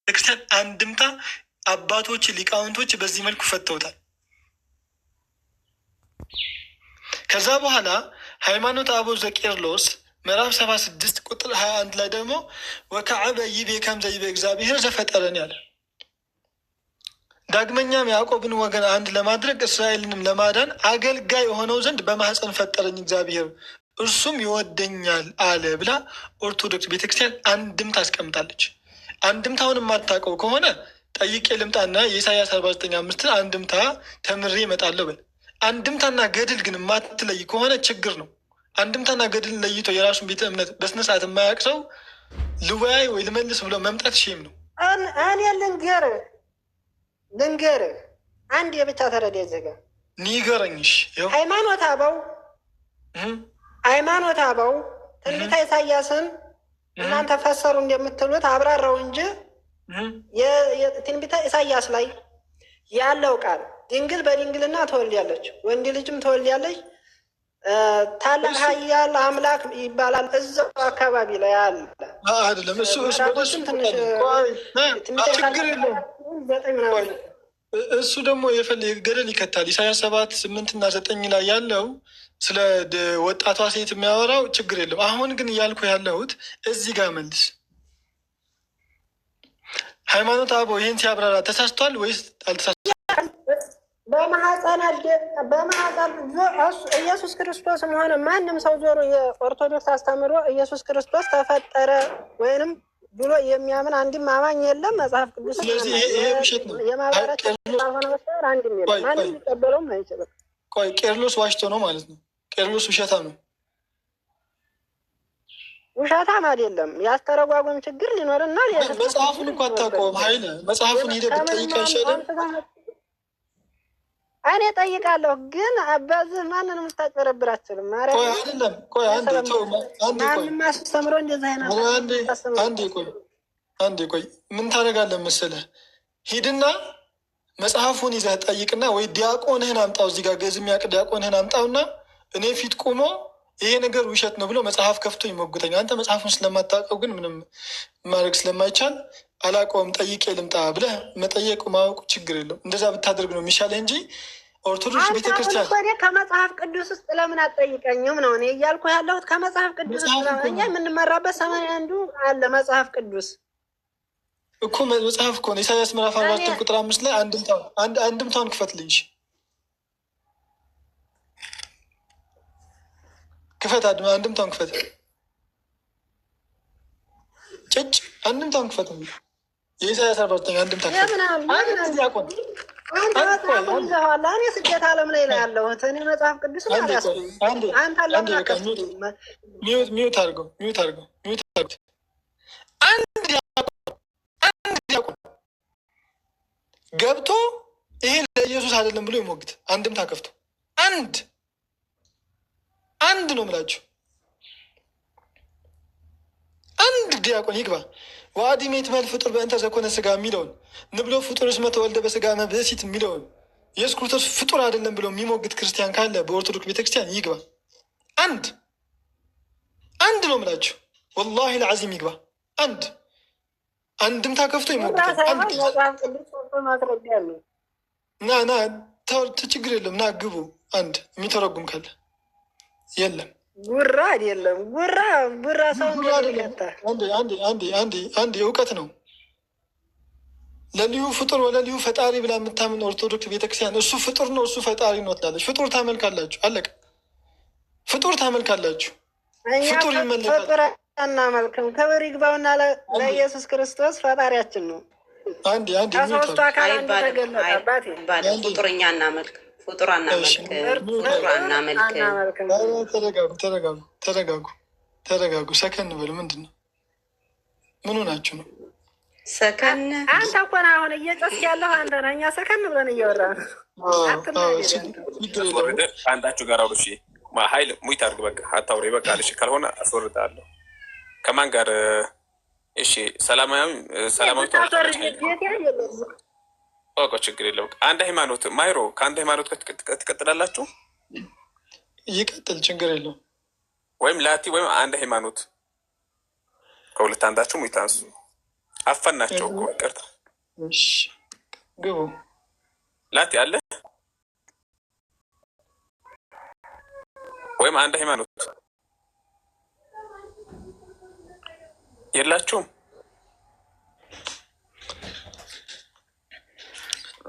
ቤተክርስቲያን አንድምታ አባቶች ሊቃውንቶች በዚህ መልኩ ፈተውታል። ከዛ በኋላ ሃይማኖተ አበው ዘቄርሎስ ምዕራፍ 76 ቁጥር 21 ላይ ደግሞ ወከዐበ ይቤ ከምዘ ይቤ እግዚአብሔር ዘፈጠረን ያለ ዳግመኛም ያዕቆብን ወገን አንድ ለማድረግ እስራኤልንም ለማዳን አገልጋይ የሆነው ዘንድ በማህፀን ፈጠረኝ እግዚአብሔር እርሱም ይወደኛል አለ ብላ ኦርቶዶክስ ቤተክርስቲያን አንድምታ አስቀምጣለች። አንድምታውን የማታውቀው ከሆነ ጠይቄ ልምጣና የኢሳያስ 49:5 አንድምታ ተምሬ እመጣለሁ ብል። አንድምታና ገድል ግን የማትለይ ከሆነ ችግር ነው። አንድምታና ገድልን ለይቶ የራሱን ቤተ እምነት በስነስርዓት የማያውቅ ሰው ልወያይ ወይ ልመልስ ብሎ መምጣት ሼም ነው። እኔ ልንገርህ አንድ የብቻ ተረዳ ዘጋ ንገረኝሽ። ሃይማኖት አበው ትንቢተ ኢሳያስን እናንተ ፈሰሩ እንደምትሉት አብራራው እንጂ የትንቢተ ኢሳያስ ላይ ያለው ቃል ድንግል በድንግልና ትወልዳለች፣ ወንድ ልጅም ትወልዳለች፣ ታላቅ ኃያል አምላክ ይባላል። እዛው አካባቢ ላይ አለ አይደለም? እሱ ደግሞ ገደል ይከታል። ኢሳያስ 7:8-9 ላይ ያለው ስለ ወጣቷ ሴት የሚያወራው ችግር የለም። አሁን ግን እያልኩ ያለሁት እዚህ ጋር መልስ። ሃይማኖት አበው ይህን ሲያብራራ ተሳስቷል ወይስ አልተሳስቷል? በማህፀን ኢየሱስ ክርስቶስም ሆነ ማንም ሰው ዞሮ የኦርቶዶክስ አስተምሮ ኢየሱስ ክርስቶስ ተፈጠረ ወይንም ብሎ የሚያምን አንድም አማኝ የለም። መጽሐፍ ቅዱስ የማህበረሰብ አንድም የለም። ማንም ሊቀበለውም አይችልም። ቆይ ቄርሎስ ዋሽቶ ነው ማለት ነው? ቄርሎስ ውሸታም ነው? ውሸታም አይደለም። ያስተረጓጎም ችግር ሊኖርና መጽሐፉን እንኳ አታውቀውም። ሀይለ መጽሐፉን ሄደህ ብትጠይቅ አይሻልም? እኔ ጠይቃለሁ፣ ግን በዚህ ማንንም ልታጭበረብር አትችልም። አይደለም ቆይ አስተምሮ እንደዚህ አንዴ ቆይ ምን ታደርጋለህ መሰለህ? ሂድና መጽሐፉን ይዘህ ጠይቅና ወይ ዲያቆንህን አምጣው፣ እዚህ ጋር ገዝ የሚያውቅ ዲያቆንህን አምጣውና እኔ ፊት ቁሞ ይሄ ነገር ውሸት ነው ብሎ መጽሐፍ ከፍቶ ይሞግተኝ። አንተ መጽሐፉን ስለማታውቀው ግን ምንም ማድረግ ስለማይቻል አላውቀውም ጠይቄ ልምጣ ብለህ መጠየቁ ማወቁ ችግር የለም። እንደዛ ብታደርግ ነው የሚሻለህ እንጂ ኦርቶዶክስ ቤተክርስቲያን ከመጽሐፍ ቅዱስ ውስጥ ለምን አትጠይቀኝም ነው እኔ እያልኩ ያለሁት። ከመጽሐፍ ቅዱስ እኛ የምንመራበት 81 አለ መጽሐፍ ቅዱስ እኮ መጽሐፍ እኮ ነው። ኢሳያስ ምዕራፍ 4 ቁጥር 5 ላይ አንድምታውን ክፈትልኝ። ክፈት አንድምታውን ክፈት። ጭጭ አንድምታውን ክፈት። የኢሳያስ 49 አንድምታ እኔ ስደት ዓለም ላይ ነው ያለሁት። እኔ መጽሐፍ ቅዱስ ሚዩት አድርገው። አንድ ዲያቆን ገብቶ ይሄ ለኢየሱስ አይደለም ብሎ ይሞግት። አንድምታ ከፍቶ አንድ ነው የምላችሁ። አንድ ዲያቆን ይግባ ዋዲሜት መል ፍጡር በእንተ ዘኮነ ስጋ የሚለውን ንብሎ ፍጡር እስመ ተወልደ በስጋ መብእሲት የሚለውን ኢየሱስ ክርስቶስ ፍጡር አይደለም ብሎ የሚሞግት ክርስቲያን ካለ በኦርቶዶክስ ቤተክርስቲያን ይግባ። አንድ ነው የምላችሁ። ወላሂ ለዓዚም ይግባ። አንድምታ ከፍቶ ይሞግታል። ና ችግር የለም። ና ግቡ። አንድ የሚተረጉም ካለ የለም። ጉራ አይደለም። ጉራ ሰው አንድ የእውቀት ነው። ለልዩ ፍጡር ወለልዩ ፈጣሪ ብላ የምታምን ኦርቶዶክስ ቤተክርስቲያን እሱ ፍጡር ነው እሱ ፈጣሪ ነው ትላለች። ፍጡር ታመልካላችሁ። አለቀ። ፍጡር ታመልካላችሁ። ፍጡር ይመለካል። ፍጡር አናመልክም። ክብር ይግባውና ለኢየሱስ ክርስቶስ ፈጣሪያችን ነው። ከሶስቱ አካል አንዱ ተገለጠ። ፍጡርኛ እናመልክ ፍጡር አናመልክም። ተረጋጉ። ሰከን በሉ። ምንድን ነው? ምኑ ናችሁ ነው? ሰከን አንተ እኮ ነህ አሁን እየጨስክ ያለሁ አንተ ነህ። እኛ ሰከን ብለን እያወራን አንዳችሁ ጋር አውሩ። ሀይል ሙይት አድርግ። በቃ አታውሪ። በቃ ልሽ ካልሆነ አስወርዳለሁ። ከማን ጋር? እሺ ሰላማዊ ችግር የለም። አንድ ሃይማኖት ማይሮ ከአንድ ሃይማኖት ትቀጥላላችሁ። ይቀጥል፣ ችግር የለም። ወይም ላቲ ወይም አንድ ሃይማኖት ከሁለት አንዳችሁ ሙይታንሱ አፈናቸው እኮ ይቅርታ። እሺ ግቡ። ላቲ አለ ወይም አንድ ሃይማኖት የላችሁም?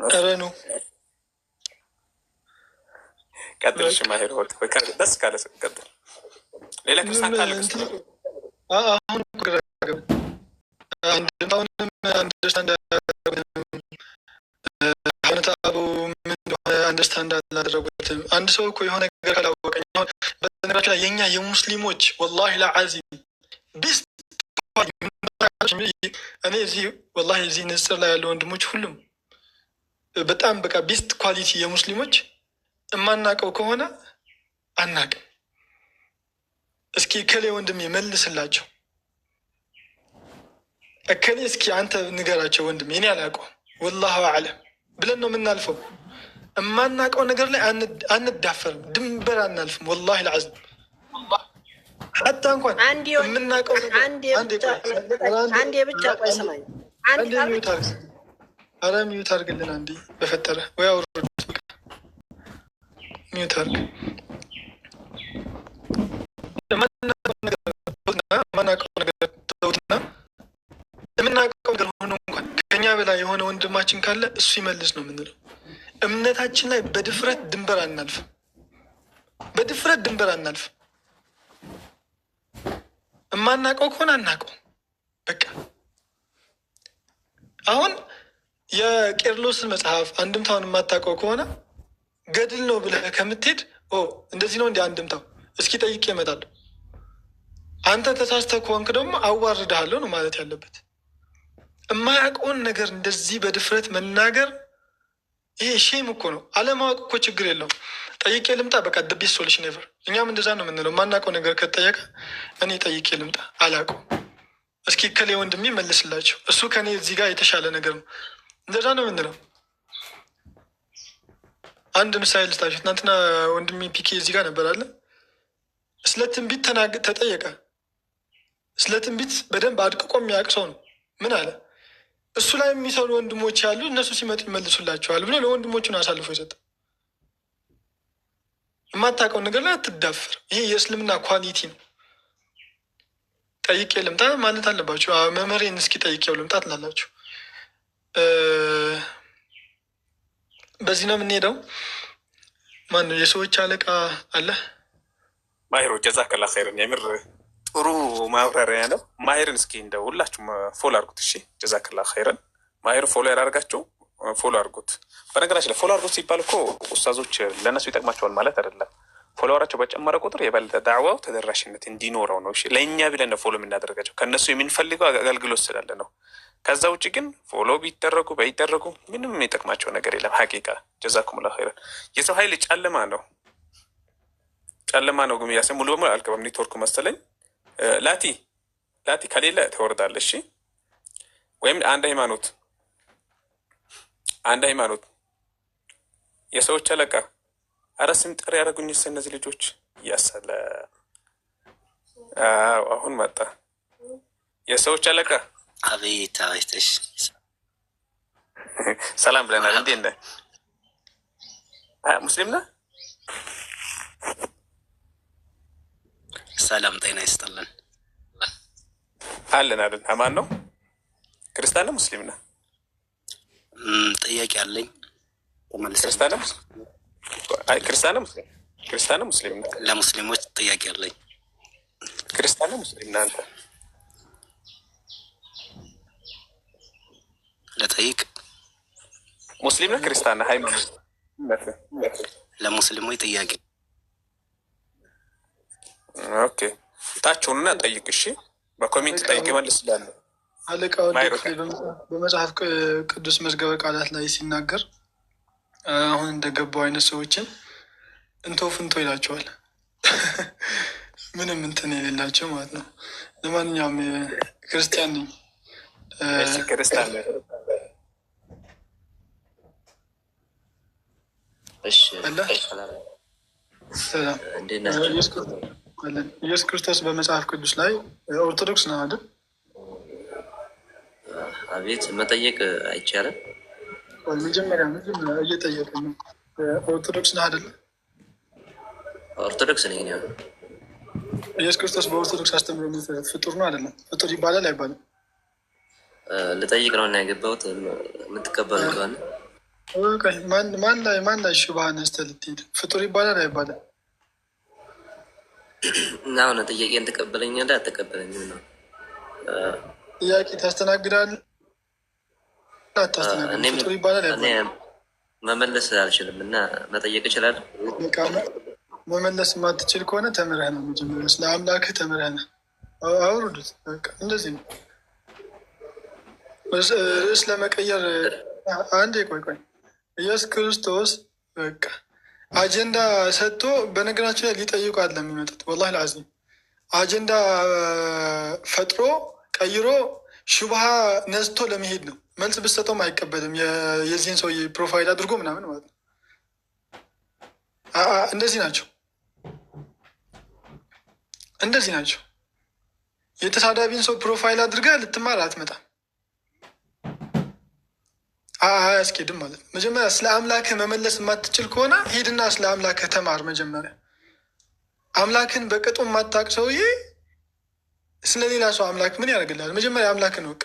ኧረ ነው ቀጥልሽ ማሄር ሆት ደስ ካለ ቀጥል። ሌላ ክርስቲያን ካለ አሁን አንድምታውንም አንደርስታንድ አንደርስታንድ አላደረጉትም። አንድ ሰው እኮ የሆነ ነገር ካላወቀኝ በነገራችን ላይ የኛ የሙስሊሞች ወላሂ ለዓዚም ቤስት እኔ እዚህ ወላሂ እዚህ ንጽር ላይ ያሉ ወንድሞች ሁሉም በጣም በቃ ቤስት ኳሊቲ የሙስሊሞች የማናውቀው ከሆነ አናውቅም። እስኪ እከሌ ወንድሜ መልስላቸው፣ እከሌ እስኪ አንተ ንገራቸው ወንድሜ እኔ አላውቀውም ወላሁ አዕለም ብለን ነው የምናልፈው። የማናውቀው ነገር ላይ አንዳፈርም፣ ድንበር አናልፍም። ወላሂ ለዓዚም ሐታ እንኳን የምናውቀው አንዴ ብቻ ቆይ ስማኝ። ኧረ ሚዩት አድርግልን አንዴ በፈጠረ ወይ አውርድ፣ ሚዩት አድርግ። የማናውቀው ነገር ተውትና የምናውቀው ነገር ሆኖ እንኳን ከኛ በላይ የሆነ ወንድማችን ካለ እሱ ይመልስ ነው የምንለው። እምነታችን ላይ በድፍረት ድንበር አናልፍም፣ በድፍረት ድንበር አናልፍም። የማናውቀው ከሆነ አናውቀው በቃ። አሁን የቄርሎስን መጽሐፍ አንድምታውን የማታውቀው ከሆነ ገድል ነው ብለህ ከምትሄድ እንደዚህ ነው እንዲ አንድምታው እስኪ ጠይቄ እመጣለሁ። አንተ ተሳስተህ ከሆንክ ደግሞ አዋርድሃለሁ ነው ማለት ያለበት። የማያውቀውን ነገር እንደዚህ በድፍረት መናገር ይሄ ሼም እኮ ነው። አለማወቅ እኮ ችግር የለውም። ጠይቄ ልምጣ በቃ ደቤስ ሶሉሽን ኔቨር። እኛም እንደዛ ነው የምንለው። የማናውቀው ነገር ከተጠየቀ እኔ ጠይቄ ልምጣ አላውቀው፣ እስኪ ከሌ ወንድሜ መልስላቸው፣ እሱ ከኔ እዚህ ጋር የተሻለ ነገር ነው። እንደዛ ነው የምንለው። አንድ ምሳሌ ልስጣችሁ። ትናንትና ወንድሜ ፒኬ እዚህ ጋር ነበር አለ። ስለ ትንቢት ተጠየቀ። ስለ ትንቢት በደንብ አድቅቆ የሚያውቅ ሰው ነው። ምን አለ? እሱ ላይ የሚሰሩ ወንድሞች ያሉ እነሱ ሲመጡ ይመልሱላቸዋል ብሎ ለወንድሞቹን አሳልፎ የሰጠ። የማታውቀው ነገር ላይ አትዳፈር። ይሄ የእስልምና ኳሊቲ ነው። ጠይቄ ልምጣ ማለት አለባችሁ። መመሬን እስኪ ጠይቄው ልምጣ ትላላችሁ። በዚህ ነው የምንሄደው። ማነው የሰዎች አለቃ አለ? ማሂሮ ጀዛከላ ኸይርን። የምር ጥሩ ማብራሪያ ነው። ማሂርን እስኪ እንደ ሁላችሁም ፎሎ አድርጉት። እሺ ጀዛከላ ኸይርን። ማሂር ፎሎ ያላርጋችሁ ፎሎ አድርጉት። በነገራችን ላይ ፎሎ አድርጉት ሲባል እኮ ኡስታዞች ለእነሱ ይጠቅማቸዋል ማለት አይደለም። ፎሎወራቸው በጨመረ ቁጥር የበለጠ ዳዕዋው ተደራሽነት እንዲኖረው ነው። እሺ ለእኛ ብለን ፎሎ የምናደርጋቸው ከእነሱ የምንፈልገው አገልግሎት ስላለ ነው። ከዛ ውጭ ግን ፎሎ ቢደረጉ ባይደረጉ ምንም የሚጠቅማቸው ነገር የለም። ሀቂቃ ጀዛኩሙላሁ ኸይረን። የሰው ኃይል ጨለማ ነው፣ ጨለማ ነው። ግን ያሰ ሙሉ በሙሉ አልገባም። ኔትወርክ መሰለኝ። ላቲ ከሌለ ተወርዳለሽ። እሺ ወይም አንድ ሃይማኖት የሰዎች አለቃ። አረ ስም ጠሪ ያደረጉኝ እነዚህ ልጆች እያሰለ አሁን መጣ። የሰዎች አለቃ አቤት አቤትሽ ሰላም ብለናል። እንዴት ነህ? ሙስሊም ነህ? ሰላም ጤና ይስጥልን። አለን። አማን ነው? ክርስቲያን ነህ? ሙስሊም ነህ? ጥያቄ አለኝ። ክርስቲያን ነህ? ሙስሊም ነህ? ለሙስሊሞች ጥያቄ አለኝ። ክርስቲያን ነህ? ሙስሊም ነህ አንተ? ለጠይቅ። ሙስሊም ነህ? ክርስቲያን ነህ? ሃይማኖት ለሙስሊሞች ጥያቄ። ኦኬ ታችሁንና ጠይቅ። እሺ በኮሜንት ጠይቅ እመልስልሃለሁ። አለቃው በመጽሐፍ ቅዱስ መዝገበ ቃላት ላይ ሲናገር አሁን እንደገባው አይነት ሰዎችን እንቶ ፍንቶ ይላቸዋል። ምንም እንትን የሌላቸው ማለት ነው። ለማንኛውም ክርስቲያን ነኝ። ክርስቲያን ኢየሱስ ክርስቶስ በመጽሐፍ ቅዱስ ላይ ኦርቶዶክስ ነው አይደል? አቤት መጠየቅ አይቻልም? መጀመሪያ እየጠየቀ ነው። ኦርቶዶክስ ነህ አይደለ? ኦርቶዶክስ ነኝ። ያው ኢየሱስ ክርስቶስ በኦርቶዶክስ አስተምሮ መሰረት ፍጡር ነው አይደለም? ፍጡር ይባላል አይባልም? ልጠይቅ ነው እና ያገባሁት የምትቀበሉ ከሆነ ማን ላይ ሽባህ ነስተህ ልትሄድ? ፍጡር ይባላል አይባልም? እና አሁን ጥያቄን ትቀበለኛለህ አትቀበለኝም ነው ጥያቄ። ታስተናግዳለህ አታስተናግድም? ፍጡር ይባላል አይባልም? መመለስ አልችልም እና መጠየቅ እችላለሁ። መመለስ የማትችል ከሆነ ተምረህ ነው መጀመሪያ ስለ አምላክህ ተምረህ ነው። አውርዱት። እንደዚህ ነው። ርዕስ ለመቀየር አንዴ ቆይ። ኢየሱስ ክርስቶስ በቃ አጀንዳ ሰጥቶ፣ በነገራችን ላይ ሊጠይቁ አይደለም የሚመጡት። ወላሂ ልዓዚም አጀንዳ ፈጥሮ ቀይሮ ሹብሃ ነዝቶ ለመሄድ ነው። መልስ ብትሰጠውም አይቀበልም። የዚህን ሰውዬ ፕሮፋይል አድርጎ ምናምን ማለት ነው። እንደዚህ ናቸው። የተሳዳቢን ሰው ፕሮፋይል አድርጋ ልትማር አትመጣም። አያስኬድም ማለት ነው። መጀመሪያ ስለ አምላክህ መመለስ የማትችል ከሆነ ሂድና ስለ አምላክህ ተማር። መጀመሪያ አምላክን በቅጡ የማታውቅ ሰውዬ ስለ ሌላ ሰው አምላክ ምን ያደርግልሃል? መጀመሪያ አምላክህን እወቅ።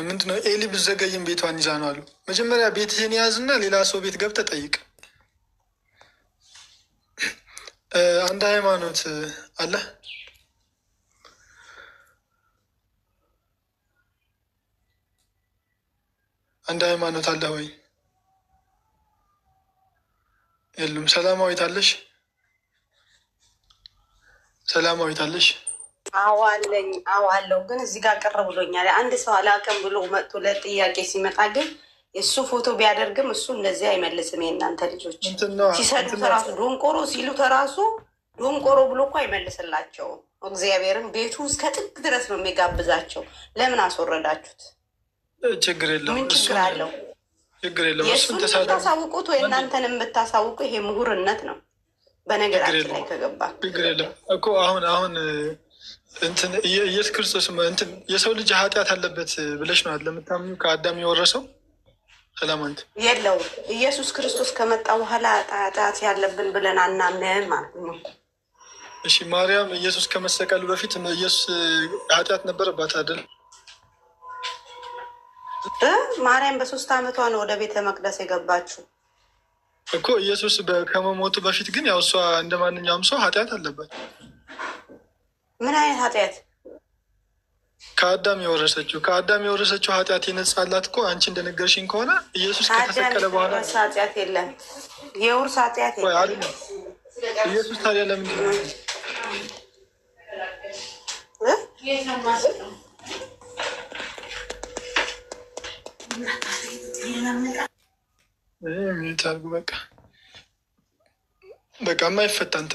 ምንድነው ኤሊ ብዘገይም ቤቷን ይዛ ነው አሉ። መጀመሪያ ቤትህን ያዝና ሌላ ሰው ቤት ገብተህ ጠይቅ። አንድ ሃይማኖት አለ። አንድ ሃይማኖት አለ ወይ? የሉም። ሰላማዊት አለሽ? አዎ አለኝ። አዎ አለው። ግን እዚህ ጋር ቅር ብሎኛል። አንድ ሰው አላውቅም ብሎ መጥቶ ለጥያቄ ሲመጣ ግን የእሱ ፎቶ ቢያደርግም እሱ እንደዚህ አይመልስም። የእናንተ ልጆች ሲሰዱት ራሱ ዶንቆሮ ሲሉት ራሱ ዶንቆሮ ብሎ እኮ አይመልስላቸውም። እግዚአብሔርን ቤቱ እስከ ጥግ ድረስ ነው የሚጋብዛቸው። ለምን አስወረዳችሁት? ችግር የለም። ምን ችግር አለው? የእሱን የምታሳውቁት ወይ እናንተን የምታሳውቁ ይሄ ምሁርነት ነው። በነገራችን ላይ ከገባ ችግር የለም እኮ አሁን እንትን ኢየሱስ ክርስቶስ እንትን የሰው ልጅ ኃጢአት አለበት ብለሽ ነው ለምታምኙ? ከአዳም የወረሰው ሰላማዊት የለውም። ኢየሱስ ክርስቶስ ከመጣ በኋላ ኃጢአት ያለብን ብለን አናምንም ማለት ነው። እሺ ማርያም ኢየሱስ ከመሰቀሉ በፊት ኢየሱስ ኃጢአት ነበረባት አይደል? ማርያም በ3 ዓመቷ ነው ወደ ቤተ መቅደስ የገባችው እኮ። ኢየሱስ ከመሞቱ በፊት ግን ያው እሷ እንደ ማንኛውም ሰው ኃጢአት አለባት። ምን አይነት ኃጢአት? ከአዳም የወረሰችው ኃጢአት የነጻላት እኮ። አንቺ እንደነገርሽኝ ከሆነ ኢየሱስ ከተሰቀለ በኋላ ኃጢአት የለም፣ የውርስ ኃጢአት የለም። ኢየሱስ ታዲያ ለምንድን ነው በቃ የማይፈታ እንትን